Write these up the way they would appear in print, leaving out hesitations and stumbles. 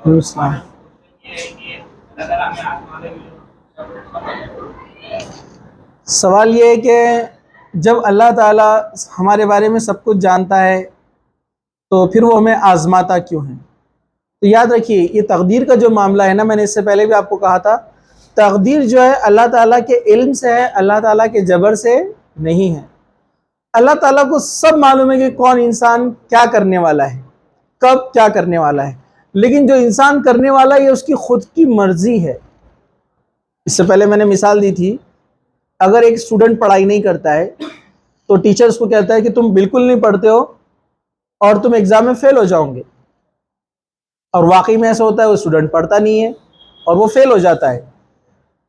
السلام۔ سوال یہ ہے کہ جب اللہ تعالیٰ ہمارے بارے میں سب کچھ جانتا ہے تو پھر وہ ہمیں آزماتا کیوں ہے؟ تو یاد رکھیے، یہ تقدیر کا جو معاملہ ہے نا، میں نے اس سے پہلے بھی آپ کو کہا تھا، تقدیر جو ہے اللہ تعالیٰ کے علم سے ہے، اللہ تعالیٰ کے جبر سے نہیں ہے۔ اللہ تعالیٰ کو سب معلوم ہے کہ کون انسان کیا کرنے والا ہے، کب کیا کرنے والا ہے، لیکن جو انسان کرنے والا ہے یہ اس کی خود کی مرضی ہے۔ اس سے پہلے میں نے مثال دی تھی، اگر ایک اسٹوڈنٹ پڑھائی نہیں کرتا ہے تو ٹیچر اس کو کہتا ہے کہ تم بالکل نہیں پڑھتے ہو اور تم ایگزام میں فیل ہو جاؤ گے، اور واقعی میں ایسا ہوتا ہے، وہ اسٹوڈنٹ پڑھتا نہیں ہے اور وہ فیل ہو جاتا ہے،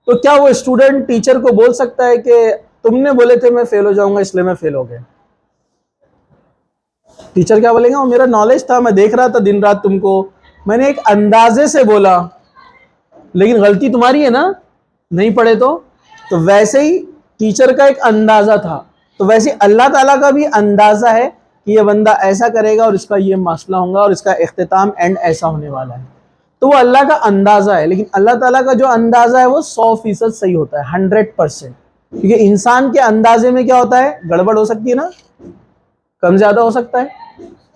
تو کیا وہ اسٹوڈنٹ ٹیچر کو بول سکتا ہے کہ تم نے بولے تھے میں فیل ہو جاؤں گا اس لیے میں فیل ہو گیا؟ ٹیچر کیا بولے گا؟ وہ میرا نالج تھا، میں دیکھ رہا تھا دن رات تم کو، میں نے ایک اندازے سے بولا، لیکن غلطی تمہاری ہے نا، نہیں پڑھے تو ویسے ہی ٹیچر کا ایک اندازہ تھا، تو ویسے اللہ تعالیٰ کا بھی اندازہ ہے کہ یہ بندہ ایسا کرے گا اور اس کا یہ مسئلہ ہوگا اور اس کا اختتام اینڈ ایسا ہونے والا ہے، تو وہ اللہ کا اندازہ ہے۔ لیکن اللہ تعالیٰ کا جو اندازہ ہے وہ 100% صحیح ہوتا ہے، 100%، کیونکہ انسان کے اندازے میں کیا ہوتا ہے؟ گڑبڑ ہو سکتی ہے نا، کم زیادہ ہو سکتا ہے،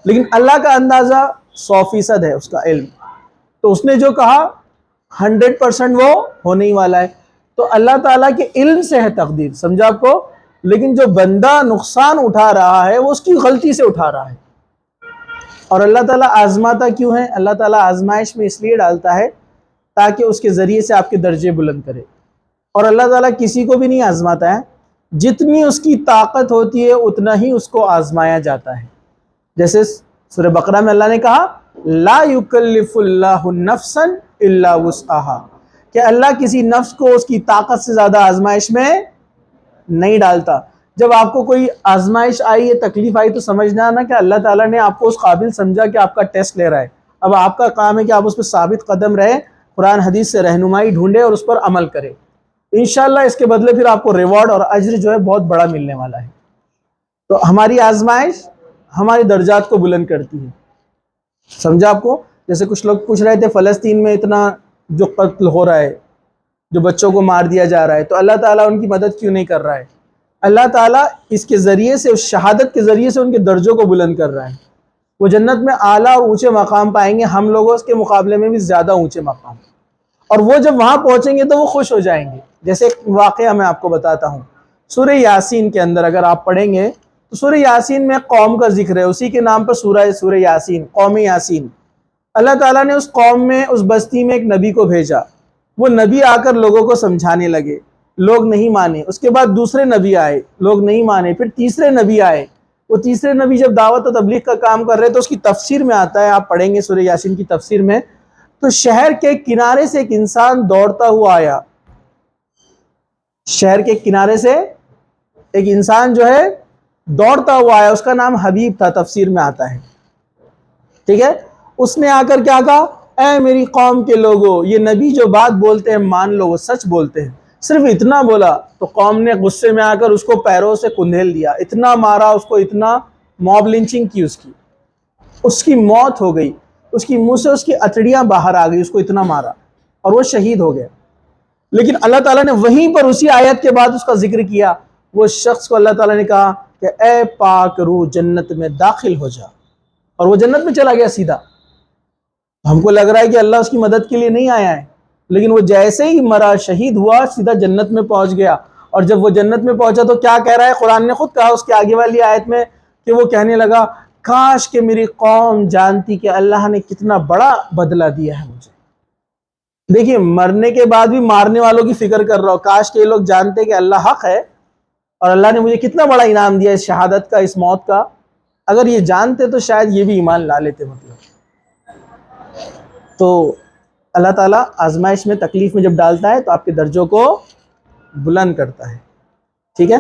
لیکن اللہ کا اندازہ 100% ہے، اس کا علم، تو اس نے جو کہا 100% وہ ہونے ہی والا ہے۔ تو اللہ تعالیٰ کے علم سے ہے تقدیر، سمجھا آپ کو؟ لیکن جو بندہ نقصان اٹھا رہا ہے وہ اس کی غلطی سے اٹھا رہا ہے۔ اور اللہ تعالیٰ آزماتا کیوں ہے؟ اللہ تعالیٰ آزمائش میں اس لیے ڈالتا ہے تاکہ اس کے ذریعے سے آپ کے درجے بلند کرے، اور اللہ تعالیٰ کسی کو بھی نہیں آزماتا ہے، جتنی اس کی طاقت ہوتی ہے اتنا ہی اس کو آزمایا جاتا ہے۔ جیسے سورہ بقرہ میں اللہ نے کہا لا یکلف اللہ نفسا الا وسعہا، کہ اللہ کسی نفس کو اس کی طاقت سے زیادہ آزمائش میں نہیں ڈالتا۔ جب آپ کو کوئی آزمائش آئی ہے، تکلیف آئی، تو سمجھنا نا کہ اللہ تعالیٰ نے آپ کو اس قابل سمجھا کہ آپ کا ٹیسٹ لے رہا ہے، اب آپ کا کام ہے کہ آپ اس پہ ثابت قدم رہے، قرآن حدیث سے رہنمائی ڈھونڈے اور اس پر عمل کرے، انشاءاللہ اس کے بدلے پھر آپ کو ریوارڈ اور اجر جو ہے بہت بڑا ملنے والا ہے۔ تو ہماری آزمائش ہمارے درجات کو بلند کرتی ہے، سمجھا آپ کو؟ جیسے کچھ لوگ پوچھ رہے تھے فلسطین میں اتنا جو قتل ہو رہا ہے، جو بچوں کو مار دیا جا رہا ہے، تو اللہ تعالیٰ ان کی مدد کیوں نہیں کر رہا ہے؟ اللہ تعالیٰ اس کے ذریعے سے، اس شہادت کے ذریعے سے ان کے درجوں کو بلند کر رہا ہے۔ وہ جنت میں اعلیٰ اور اونچے مقام پائیں گے، ہم لوگوں کے مقابلے میں بھی زیادہ اونچے مقام، اور وہ جب وہاں پہنچیں گے تو وہ خوش ہو جائیں گے۔ جیسے ایک واقعہ میں آپ کو بتاتا ہوں، سورہ یاسین کے اندر اگر آپ پڑھیں گے تو سورہ یاسین میں قوم کا ذکر ہے، اسی کے نام پر سورہ یاسین، قوم یاسین۔ اللہ تعالیٰ نے اس قوم میں، اس بستی میں ایک نبی کو بھیجا، وہ نبی آ کر لوگوں کو سمجھانے لگے، لوگ نہیں مانے، اس کے بعد دوسرے نبی آئے، لوگ نہیں مانے، پھر تیسرے نبی آئے، وہ تیسرے نبی جب دعوت و تبلیغ کا کام کر رہے تو اس کی تفسیر میں آتا ہے، آپ پڑھیں گے سورہ یاسین کی تفسیر میں، تو شہر کے کنارے سے ایک انسان دوڑتا ہوا آیا، شہر کے کنارے سے ایک انسان جو ہے دوڑتا ہوا آیا، اس کا نام حبیب تھا، تفسیر میں آتا ہے، ٹھیک ہے؟ اس نے آ کر کیا کہا؟ اے میری قوم کے لوگوں، یہ نبی جو بات بولتے ہیں مان لو، وہ سچ بولتے ہیں۔ صرف اتنا بولا تو قوم نے غصے میں آ کر اس کو پیروں سے کندھیل دیا، اتنا مارا اس کو، اتنا موب لنچنگ کی، اس کی موت ہو گئی، اس کی منہ سے اس کی اتڑیاں باہر آ گئی، اس کو اتنا مارا اور وہ شہید ہو گیا۔ لیکن اللہ تعالیٰ نے وہیں پر اسی آیت کے بعد اس کا ذکر کیا، وہ شخص کو اللہ تعالیٰ نے کہا کہ اے پاک روح جنت میں داخل ہو جا، اور وہ جنت میں چلا گیا سیدھا۔ ہم کو لگ رہا ہے کہ اللہ اس کی مدد کے لیے نہیں آیا ہے، لیکن وہ جیسے ہی مرا، شہید ہوا، سیدھا جنت میں پہنچ گیا۔ اور جب وہ جنت میں پہنچا تو کیا کہہ رہا ہے؟ قرآن نے خود کہا اس کے آگے والی آیت میں کہ وہ کہنے لگا کاش کہ میری قوم جانتی کہ اللہ نے کتنا بڑا بدلہ دیا ہے مجھے۔ دیکھیے، مرنے کے بعد بھی مارنے والوں کی فکر کر رہا ہو، کاش کہ یہ لوگ جانتے کہ اللہ حق ہے اور اللہ نے مجھے کتنا بڑا انعام دیا اس شہادت کا، اس موت کا۔ اگر یہ جانتے تو شاید یہ بھی ایمان لا لیتے۔ مطلب تو اللہ تعالیٰ آزمائش میں، تکلیف میں جب ڈالتا ہے تو آپ کے درجوں کو بلند کرتا ہے، ٹھیک ہے؟